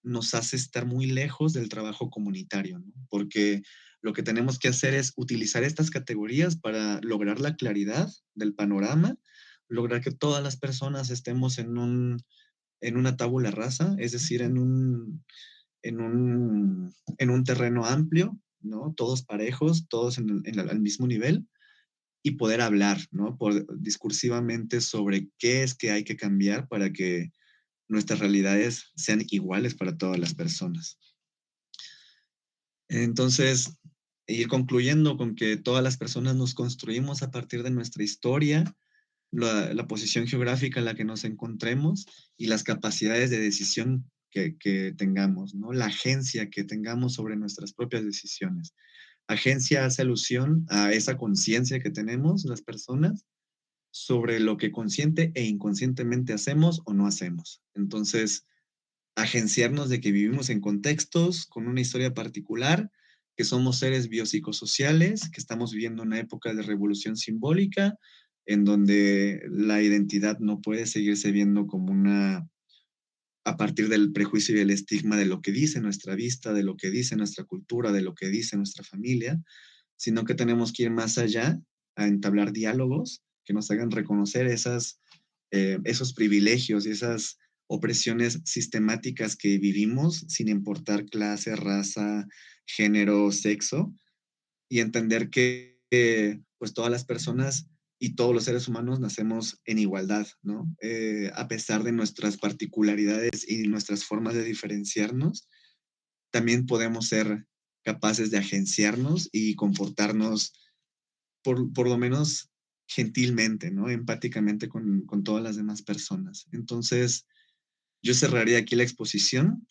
nos hace estar muy lejos del trabajo comunitario, ¿no? Porque lo que tenemos que hacer es utilizar estas categorías para lograr la claridad del panorama, lograr que todas las personas estemos en una tabula rasa, es decir, en un terreno amplio, ¿no? Todos parejos, todos al mismo nivel y poder hablar, ¿no? Discursivamente sobre qué es que hay que cambiar para que nuestras realidades sean iguales para todas las personas. Entonces, ir concluyendo con que todas las personas nos construimos a partir de nuestra historia, la posición geográfica en la que nos encontremos y las capacidades de decisión que tengamos, ¿no? La agencia que tengamos sobre nuestras propias decisiones. Agencia hace alusión a esa conciencia que tenemos las personas sobre lo que consciente e inconscientemente hacemos o no hacemos. Entonces, agenciarnos de que vivimos en contextos con una historia particular, que somos seres biopsicosociales, que estamos viviendo una época de revolución simbólica, en donde la identidad no puede seguirse viendo como una, a partir del prejuicio y el estigma de lo que dice nuestra vista, de lo que dice nuestra cultura, de lo que dice nuestra familia, sino que tenemos que ir más allá a entablar diálogos que nos hagan reconocer esos privilegios y esas opresiones sistemáticas que vivimos sin importar clase, raza, género, sexo, y entender que pues todas las personas y todos los seres humanos nacemos en igualdad, ¿no? A pesar de nuestras particularidades y nuestras formas de diferenciarnos, también podemos ser capaces de agenciarnos y comportarnos por lo menos gentilmente, ¿no? Empáticamente con todas las demás personas. Entonces, yo cerraría aquí la exposición.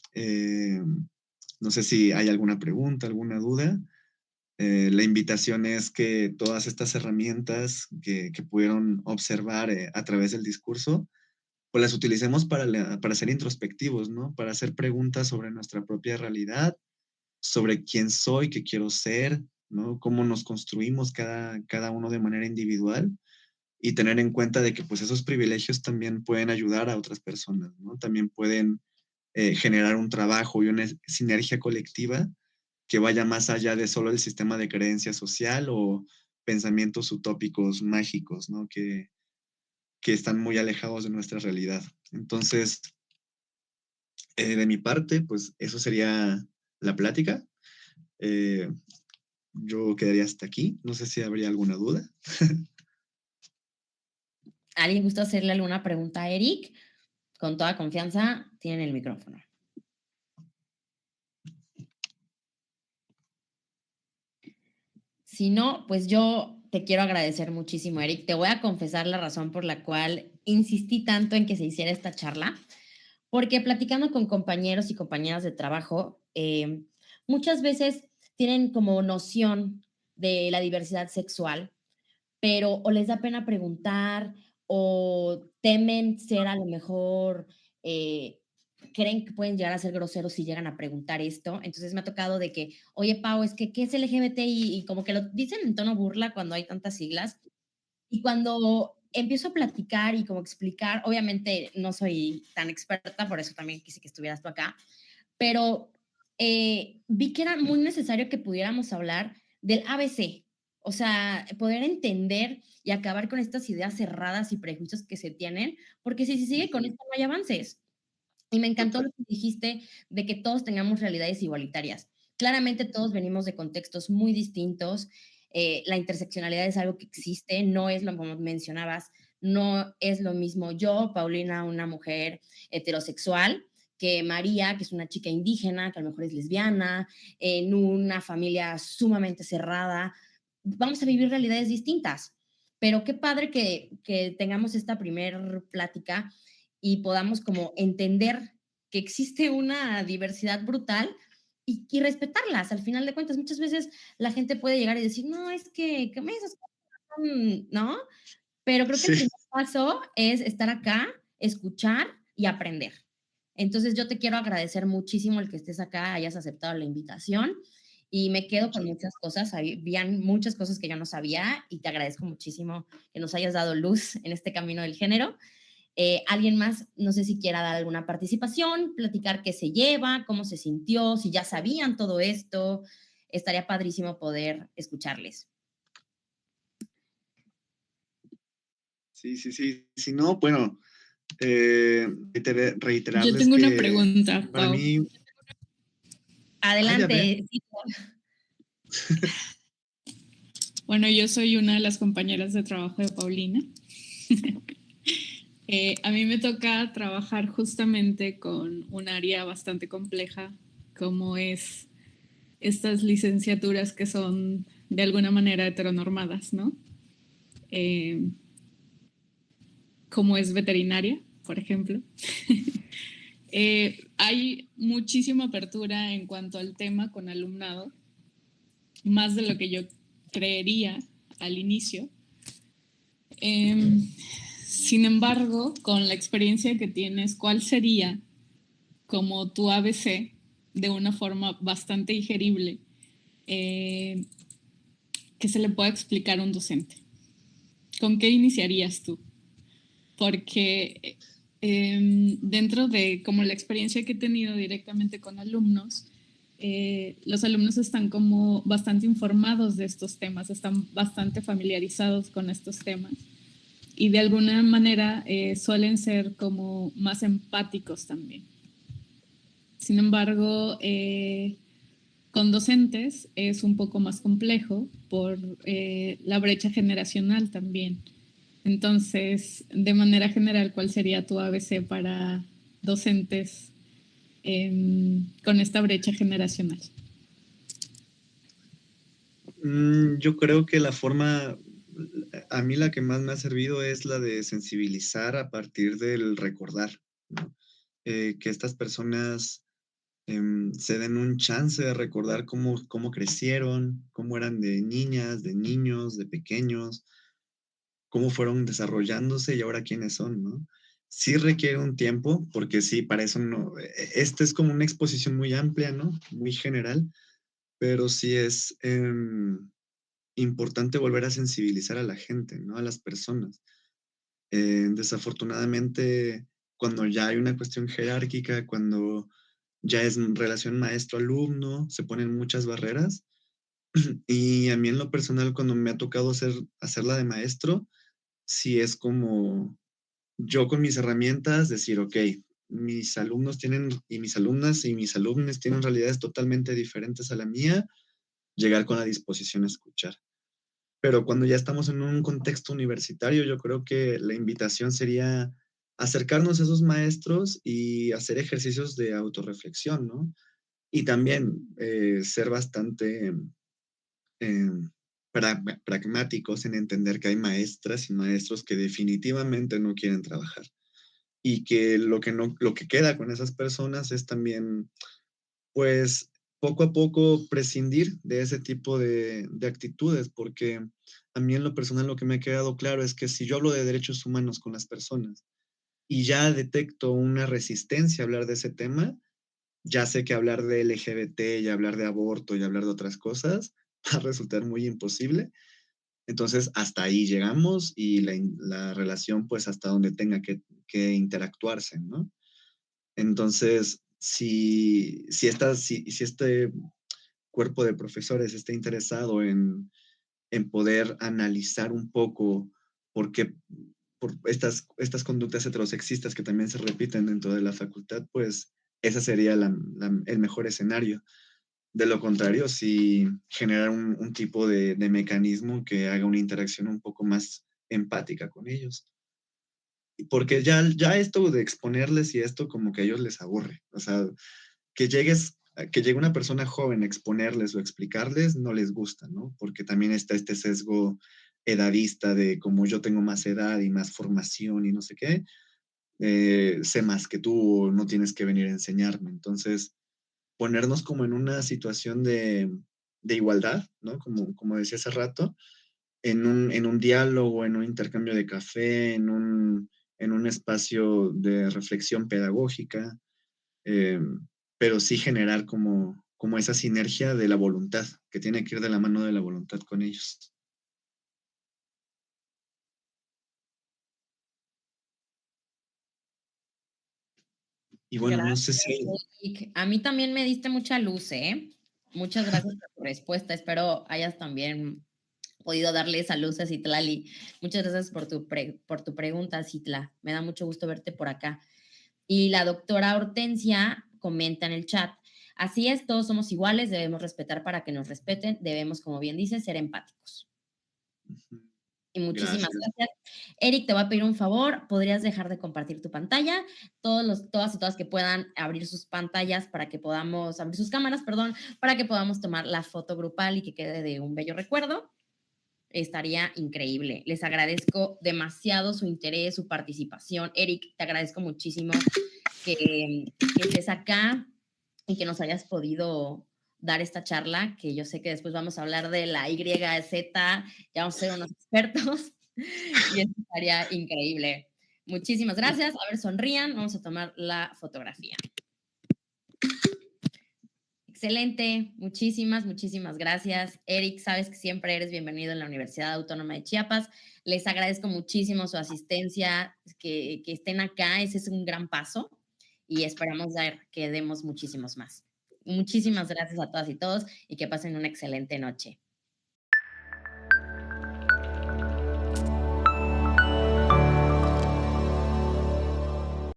No sé si hay alguna pregunta, alguna duda. La invitación es que todas estas herramientas que pudieron observar a través del discurso, pues las utilicemos para ser introspectivos, ¿no? Para hacer preguntas sobre nuestra propia realidad, sobre quién soy, qué quiero ser, ¿no? Cómo nos construimos cada uno de manera individual y tener en cuenta de que pues esos privilegios también pueden ayudar a otras personas, ¿no? También pueden generar un trabajo y una sinergia colectiva que vaya más allá de solo el sistema de creencia social o pensamientos utópicos mágicos, ¿no? Que están muy alejados de nuestra realidad. Entonces, de mi parte, pues eso sería la plática. Eh, yo quedaría hasta aquí. No sé si habría alguna duda. ¿Alguien gusta hacerle alguna pregunta a Eric? Con toda confianza, tienen el micrófono. Si no, pues yo te quiero agradecer muchísimo, Eric. Te voy a confesar la razón por la cual insistí tanto en que se hiciera esta charla, porque platicando con compañeros y compañeras de trabajo, muchas veces tienen como noción de la diversidad sexual, pero o les da pena preguntar o temen ser a lo mejor, creen que pueden llegar a ser groseros si llegan a preguntar esto. Entonces me ha tocado de que, oye, Pau, es que, ¿qué es LGBTI? Y como que lo dicen en tono burla cuando hay tantas siglas. Y cuando empiezo a platicar y como explicar, obviamente no soy tan experta, por eso también quise que estuvieras tú acá, pero vi que era muy necesario que pudiéramos hablar del ABC, o sea, poder entender y acabar con estas ideas cerradas y prejuicios que se tienen, porque si se sigue con esto no hay avances. Y me encantó lo que dijiste de que todos tengamos realidades igualitarias. Claramente todos venimos de contextos muy distintos. La interseccionalidad es algo que existe, no es lo como mencionabas, no es lo mismo yo, Paulina, una mujer heterosexual, que María, que es una chica indígena, que a lo mejor es lesbiana, en una familia sumamente cerrada. Vamos a vivir realidades distintas. Pero qué padre que tengamos esta primer plática y podamos como entender que existe una diversidad brutal y respetarlas. Al final de cuentas, muchas veces la gente puede llegar y decir, no, es que me esas cosas, ¿no? Pero creo que el Sí. primer paso es estar acá, escuchar y aprender. Entonces yo te quiero agradecer muchísimo el que estés acá, hayas aceptado la invitación y me quedo con muchas cosas, habían muchas cosas que yo no sabía y te agradezco muchísimo que nos hayas dado luz en este camino del género. Alguien más, no sé si quiera dar alguna participación, platicar qué se lleva, cómo se sintió, si ya sabían todo esto. Estaría padrísimo poder escucharles. Sí, sí, sí. Si no, bueno, Yo reiterarles tengo una que pregunta, para Pau. mí... Ay, a ver. Adelante. Bueno, yo soy una de las compañeras de trabajo de Paulina. A mí me toca trabajar justamente con un área bastante compleja, como es estas licenciaturas que son de alguna manera heteronormadas, ¿no? Como es veterinaria, por ejemplo. Hay muchísima apertura en cuanto al tema con alumnado, más de lo que yo creería al inicio. Sin embargo, con la experiencia que tienes, ¿cuál sería como tu ABC de una forma bastante digerible que se le pueda explicar a un docente? ¿Con qué iniciarías tú? Porque dentro de como la experiencia que he tenido directamente con alumnos, los alumnos están como bastante informados de estos temas, están bastante familiarizados con estos temas y de alguna manera suelen ser como más empáticos también. Sin embargo, con docentes es un poco más complejo por la brecha generacional también. Entonces, de manera general, ¿cuál sería tu ABC para docentes con esta brecha generacional? Yo creo que la forma, a mí la que más me ha servido es la de sensibilizar a partir del recordar, ¿no? Que estas personas se den un chance de recordar cómo crecieron, cómo eran de niñas, de niños, de pequeños, cómo fueron desarrollándose y ahora quiénes son, ¿no? Sí requiere un tiempo, porque sí, para eso no, esta es como una exposición muy amplia, ¿no? Muy general, pero sí es importante volver a sensibilizar a la gente, ¿no? A las personas. Desafortunadamente, cuando ya hay una cuestión jerárquica, cuando ya es relación maestro-alumno, se ponen muchas barreras. Y a mí en lo personal, cuando me ha tocado hacerla de maestro, sí es como yo con mis herramientas decir, ok, mis alumnos tienen, y mis alumnas y mis alumnos tienen realidades totalmente diferentes a la mía, llegar con la disposición a escuchar. Pero cuando ya estamos en un contexto universitario, yo creo que la invitación sería acercarnos a esos maestros y hacer ejercicios de autorreflexión, ¿no? Y también ser bastante eh, pragmáticos en entender que hay maestras y maestros que definitivamente no quieren trabajar y que lo que queda con esas personas es también, pues, poco a poco prescindir de ese tipo de actitudes, porque a mí en lo personal lo que me ha quedado claro es que si yo hablo de derechos humanos con las personas y ya detecto una resistencia a hablar de ese tema, ya sé que hablar de LGBT y hablar de aborto y hablar de otras cosas va a resultar muy imposible. Entonces, hasta ahí llegamos y la relación, pues, hasta donde tenga que interactuarse, ¿no? Entonces, si este cuerpo de profesores está interesado en poder analizar un poco por qué, por estas conductas heterosexistas que también se repiten dentro de la facultad, pues ese sería el mejor escenario. De lo contrario, sí generar un tipo de mecanismo que haga una interacción un poco más empática con ellos. Porque ya esto de exponerles y esto como que a ellos les aburre. O sea, que llegue una persona joven a exponerles o explicarles, no les gusta, ¿no? Porque también está este sesgo edadista de como yo tengo más edad y más formación y no sé qué, sé más que tú, no tienes que venir a enseñarme. Entonces, ponernos como en una situación de igualdad, ¿no? Como decía hace rato, en un diálogo, en un intercambio de café, en un espacio de reflexión pedagógica, eh, pero sí generar como esa sinergia de la voluntad, que tiene que ir de la mano de la voluntad con ellos. Y bueno, no sé Gracias, si... Eric. A mí también me diste mucha luz, ¿eh? Muchas gracias por tu respuesta. Espero hayas también podido darle esa luz a Citlali. Muchas gracias por por tu pregunta, Citla. Me da mucho gusto verte por acá. Y la doctora Hortensia comenta en el chat, así es, todos somos iguales, debemos respetar para que nos respeten, debemos, como bien dice, ser empáticos. Y muchísimas Gracias. gracias. Eric, te voy a pedir un favor, ¿podrías dejar de compartir tu pantalla? Todas y todas que puedan abrir sus pantallas para que podamos, abrir sus cámaras, perdón, para que podamos tomar la foto grupal y que quede de un bello recuerdo. Estaría increíble. Les agradezco demasiado su interés, su participación. Eric, te agradezco muchísimo que estés acá y que nos hayas podido dar esta charla, que yo sé que después vamos a hablar de la YZ, ya vamos a ser unos expertos y eso estaría increíble. Muchísimas gracias. A ver, sonrían. Vamos a tomar la fotografía. Excelente. Muchísimas gracias. Eric, sabes que siempre eres bienvenido en la Universidad Autónoma de Chiapas. Les agradezco muchísimo su asistencia, que estén acá. Ese es un gran paso y esperamos que demos muchísimos más. Muchísimas gracias a todas y todos y que pasen una excelente noche.